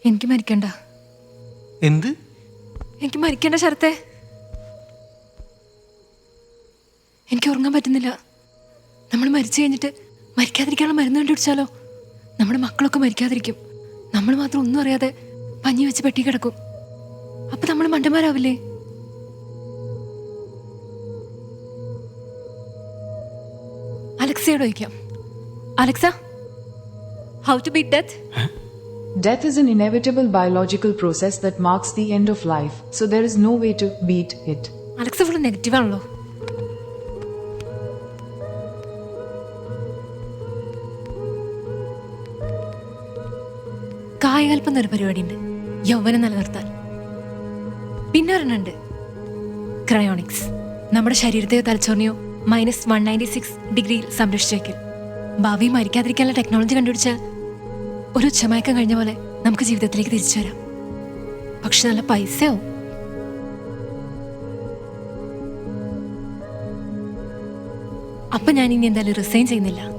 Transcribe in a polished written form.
എനിക്ക് മരിക്കണ്ട. എന്ത്? എനിക്ക് മരിക്കേണ്ട ശരത്തെ. എനിക്ക് ഉറങ്ങാൻ പറ്റുന്നില്ല. നമ്മൾ മരിച്ചു കഴിഞ്ഞിട്ട് മരിക്കാതിരിക്കാനുള്ള മരുന്ന് കണ്ടുപിടിച്ചാലോ? നമ്മുടെ മക്കളൊക്കെ മരിക്കാതിരിക്കും. നമ്മൾ മാത്രം ഒന്നും അറിയാതെ പഞ്ഞി വെച്ച് പെട്ടി കിടക്കും. അപ്പൊ നമ്മൾ മണ്ടന്മാരാവില്ലേ? അലക്സയോട് ചോദിക്കാം. Alexa, how to beat death? Death is an inevitable biological process that marks the end of life, so there is no way to beat it. Alexa full negative ആണല്ലോ. കായകൽപ്പം എന്നൊരു പരിപാടിയുണ്ട് യൗവനം നിലനിർത്താൻ. പിന്നെ ഒരെണ്ണുണ്ട് ക്രയോണിക്സ്. നമ്മുടെ ശരീരത്തെയോ തലച്ചോറിനെയോ -196 ഡിഗ്രിയിൽ സംരക്ഷിച്ചു വയ്ക്കൽ. ഭാവി മരിക്കാതിരിക്കാനുള്ള ടെക്നോളജി കണ്ടുപിടിച്ചാൽ ഒരു ഉച്ചമയക്കം കഴിഞ്ഞ പോലെ നമുക്ക് ജീവിതത്തിലേക്ക് തിരിച്ചു വരാം. പക്ഷെ നല്ല പൈസയാവും. അപ്പൊ ഞാൻ ഇനി എന്തായാലും റിസൈൻ ചെയ്യുന്നില്ല.